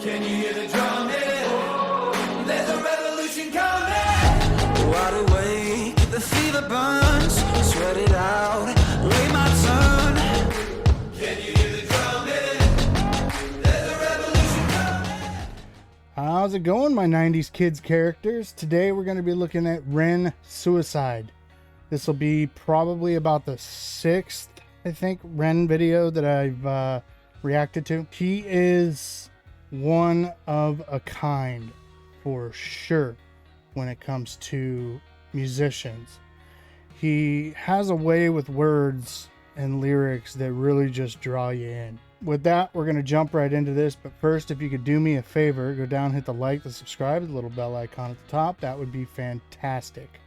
Can you hear the drumming? There's a revolution coming. Wide awake, the fever burns. Sweat it out, wait my turn. Can you hear the drumming? There's a revolution coming. How's it going, my 90s kids characters? Today we're going to be looking at Ren Suicide. This will be probably about the 6th, I think, Ren video that I've reacted to. He is one of a kind for sure when it comes to musicians. He has a way with words and lyrics that really just draw you in. With that, we're going to jump right into this, but first, if you could do me a favor, go down, hit the like, the subscribe, the little bell icon at the top. That would be fantastic.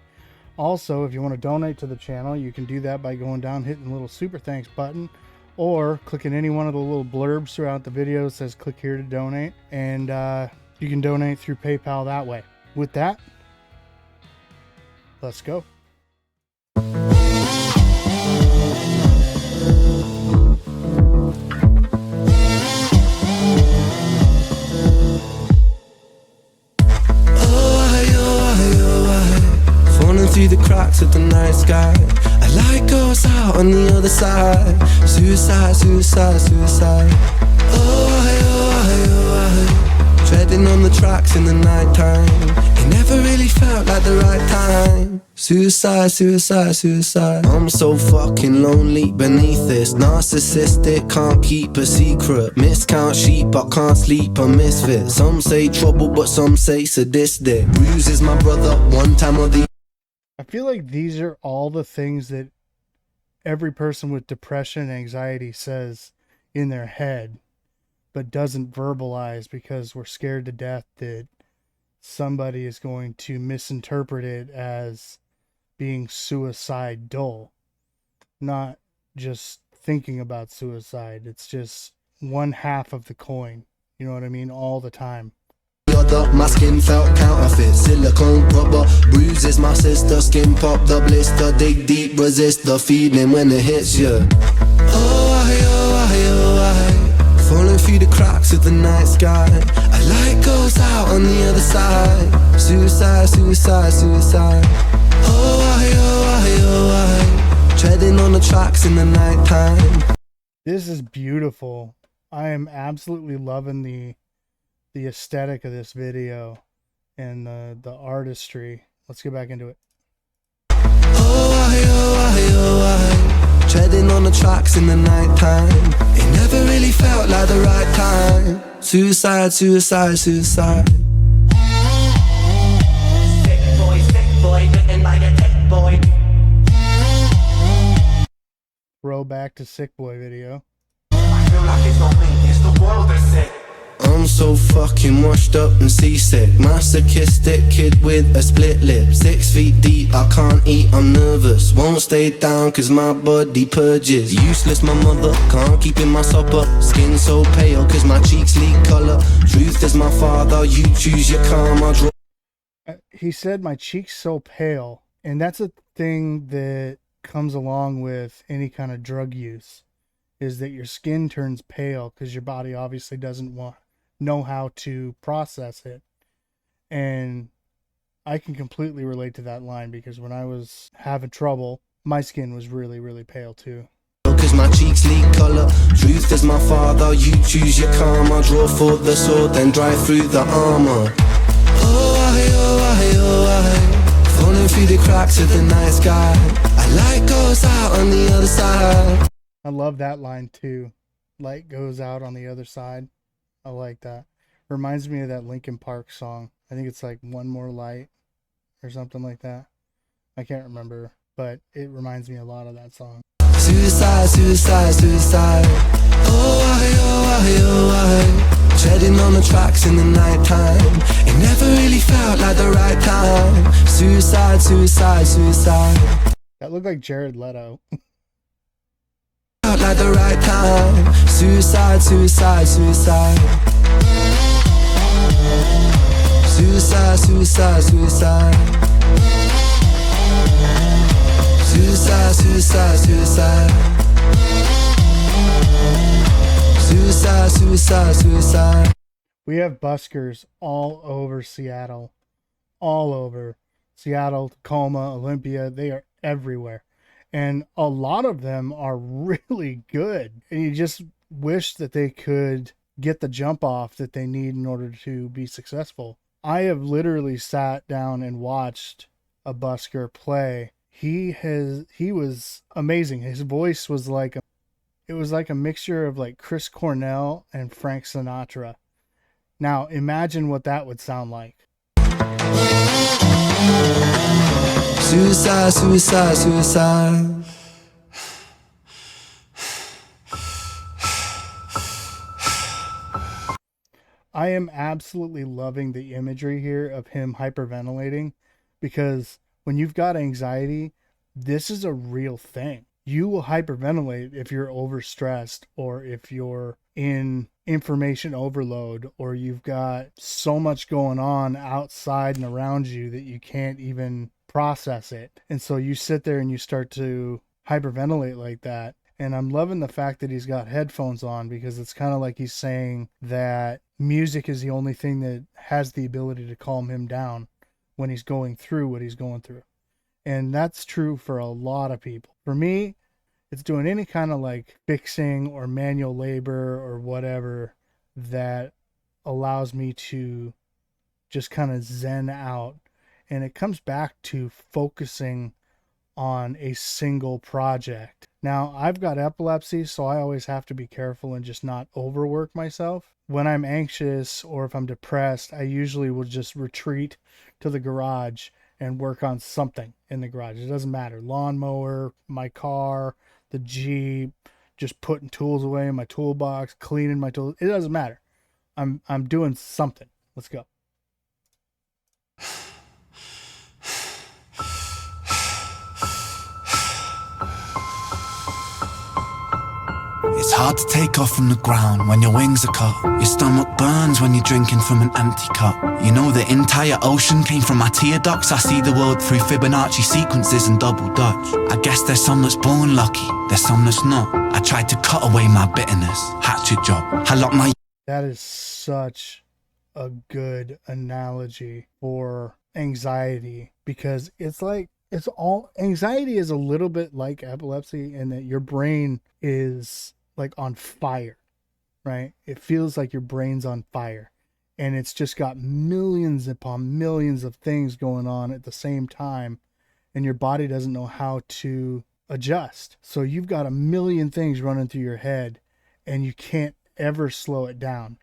Also, if you want to donate to the channel, you can do that by going down, hitting the little super thanks button, or clicking any one of the little blurbs throughout the video that says click here to donate, and you can donate through PayPal that way. With that, let's go. Through the cracks of the night sky, a light goes out on the other side. Suicide, suicide, suicide. Oh, treading on the tracks in the night time. It never really felt like the right time. Suicide, suicide, suicide. I'm so fucking lonely beneath this. Narcissistic, can't keep a secret. Miscount sheep, I can't sleep, a misfit. Some say trouble, but some say sadistic. Bruises my brother one time or the I feel like these are all the things that every person with depression and anxiety says in their head, but doesn't verbalize because we're scared to death that somebody is going to misinterpret it as being suicidal. Not just thinking about suicide. It's just one half of the coin. You know what I mean? All the time. My skin felt counterfeit, silicone rubber bruises. My sister skin pop the blister. Dig deep, resist the feeling when it hits you. Falling through the cracks of the night sky, a light goes out on the other side. Suicide, suicide, suicide. Treading on the tracks in the night time. This is beautiful. I am absolutely loving the aesthetic of this video and the artistry. Let's get back into it. Treading on the tracks in the night time. It never really felt like the right time. Suicide, suicide, suicide. Sick boy, bitten like a tech boy. Throwback to Sick Boy video. I feel like it's not me, it's the world that's sick. I'm so fucking washed up and seasick. Masochistic kid with a split lip. 6 feet deep, I can't eat, I'm nervous. Won't stay down cause my body purges. Useless my mother, can't keep in my supper. Skin so pale cause my cheeks leak colour. Truth is my father, you choose your karma. He said my cheeks so pale. And that's a thing that comes along with any kind of drug use. Is that your skin turns pale because your body obviously doesn't know how to process it. And I can completely relate to that line because when I was having trouble, my skin was really, really pale too. Cause my cheeks leak colour. Truth is my father, you choose your karma. Draw for the sword, then drive through the armour. Falling through the cracks of the night sky, a light goes out on the other side. I love that line too. Light goes out on the other side. I like that. Reminds me of that Linkin Park song. I think it's like One More Light or something like that. I can't remember, but it reminds me a lot of that song. Suicide, suicide, suicide. Treading on the tracks in the night time. It never really felt like the right time. Suicide, suicide, suicide. That looked like Jared Leto. Like the right time. Suicide, suicide, suicide. Suicide, suicide, suicide. Suicide, suicide, suicide. Suicide, suicide, suicide. We have buskers all over Seattle, all over Seattle, Tacoma, Olympia. They are everywhere. And a lot of them are really good. And you just wish that they could get the jump off that they need in order to be successful. I have literally sat down and watched a busker play. He was amazing. His voice was like it was like a mixture of like Chris Cornell and Frank Sinatra. Now imagine what that would sound like. Suicide, suicide, suicide. I am absolutely loving the imagery here of him hyperventilating, because when you've got anxiety, this is a real thing. You will hyperventilate if you're overstressed, or if you're in information overload, or you've got so much going on outside and around you that you can't even process it. And so you sit there and you start to hyperventilate like that. And I'm loving the fact that he's got headphones on, because it's kind of like he's saying that music is the only thing that has the ability to calm him down when he's going through what he's going through. And that's true for a lot of people. For me, it's doing any kind of like fixing or manual labor or whatever that allows me to just kind of zen out. And it comes back to focusing on a single project. Now, I've got epilepsy, so I always have to be careful and just not overwork myself. When I'm anxious or if I'm depressed, I usually will just retreat to the garage and work on something in the garage. It doesn't matter. Lawnmower, my car, the Jeep, just putting tools away in my toolbox, cleaning my tools. It doesn't matter. I'm doing something. Let's go. It's hard to take off from the ground when your wings are cut. Your stomach burns when you're drinking from an empty cup. You know the entire ocean came from my tear ducts. I see the world through Fibonacci sequences and double Dutch. I guess there's some that's born lucky, there's some that's not. I tried to cut away my bitterness, hatchet job. I locked my... That is such a good analogy for anxiety, because it's like, it's all, anxiety is a little bit like epilepsy in that your brain is like on fire, right? It feels like your brain's on fire, and it's just got millions upon millions of things going on at the same time, and your body doesn't know how to adjust. So you've got a million things running through your head and you can't ever slow it down.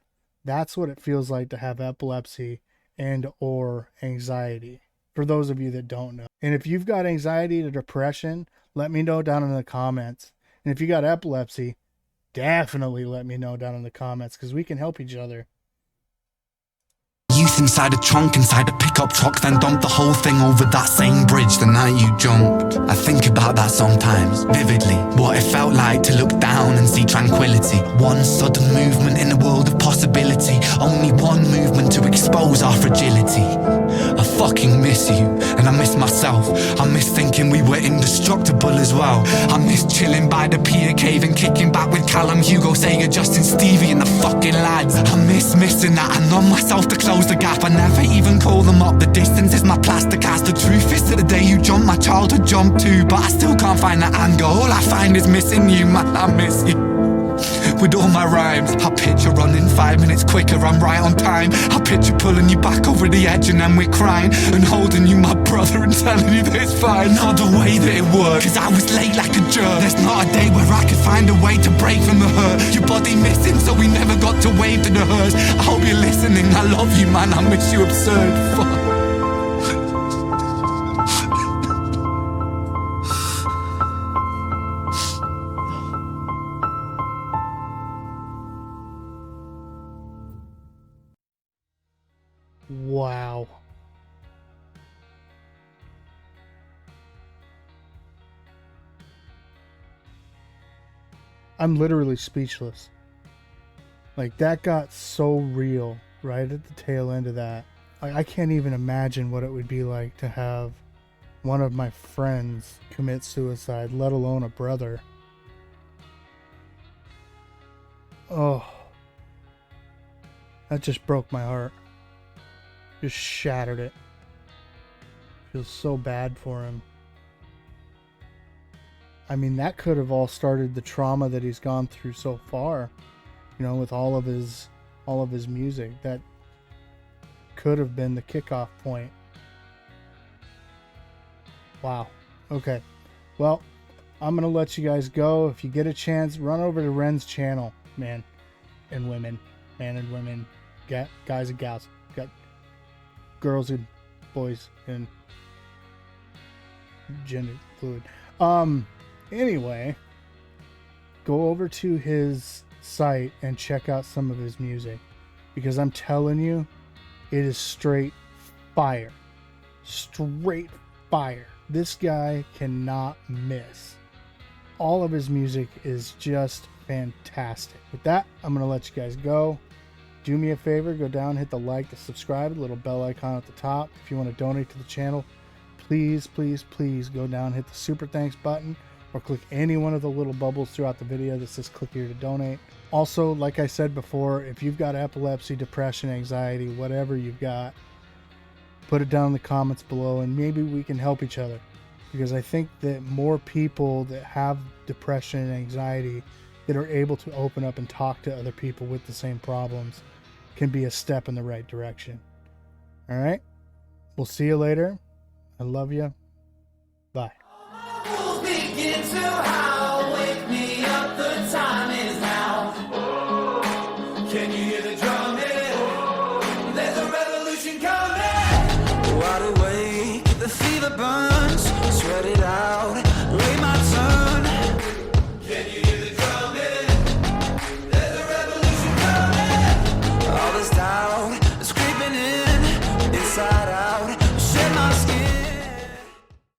That's what it feels like to have epilepsy and or anxiety, for those of you that don't know. And if you've got anxiety or depression, let me know down in the comments. And if you got epilepsy, definitely let me know down in the comments, because we can help each other. Youth inside a trunk, inside a pickup truck, then dumped the whole thing over that same bridge the night you jumped. I think about that sometimes, vividly, what it felt like to look down and see tranquility. One sudden movement in a world of possibility, only one movement to expose our fragility. I fucking miss you, and I miss myself. I miss thinking we were indestructible as well. I miss chilling by the pier cave and kicking back with Callum, Hugo, Sega, Justin, Stevie and the fucking lads. I miss missing that. I numb myself to close the gap. I never even call them up. The distance is my plaster cast. The truth is, to the day you jumped, my childhood jumped too. But I still can't find that anger. All I find is missing you, man. I miss you. With all my rhymes, I picture running 5 minutes quicker, I'm right on time. I picture pulling you back over the edge and then we're crying, and holding you, my brother, and telling you that it's fine. Not the way that it worked, cause I was late like a jerk. There's not a day where I could find a way to break from the hurt. Your body missing, so we never got to wave to the hers. I hope you're listening, I love you, man, I miss you absurd. Fuck. Wow. I'm literally speechless. Like, that got so real right at the tail end of that. I can't even imagine what it would be like to have one of my friends commit suicide, let alone a brother. Oh. That just broke my heart. Just shattered it. Feels so bad for him. I mean, that could have all started the trauma that he's gone through so far. You know, with all of his music. That could have been the kickoff point. Wow. Okay. Well, I'm going to let you guys go. If you get a chance, run over to Ren's channel, man and women. Man and women. Guys and gals. Got girls and boys and gender fluid. Anyway, go over to his site and check out some of his music, because I'm telling you, it is straight fire. Straight fire. This guy cannot miss. All of his music is just fantastic. With that, I'm going to let you guys go. Do me a favor, go down, hit the like, the subscribe, the little bell icon at the top. If you want to donate to the channel, please, please, please go down, hit the super thanks button, or click any one of the little bubbles throughout the video that says click here to donate. Also, like I said before, if you've got epilepsy, depression, anxiety, whatever you've got, put it down in the comments below and maybe we can help each other. Because I think that more people that have depression and anxiety that are able to open up and talk to other people with the same problems can be a step in the right direction. All right? We'll see you later. I love you. Bye. Begin to howl, wake me up, the time is now. Can you hear the drumming? There's a revolution coming. Wide awake, the fever burns.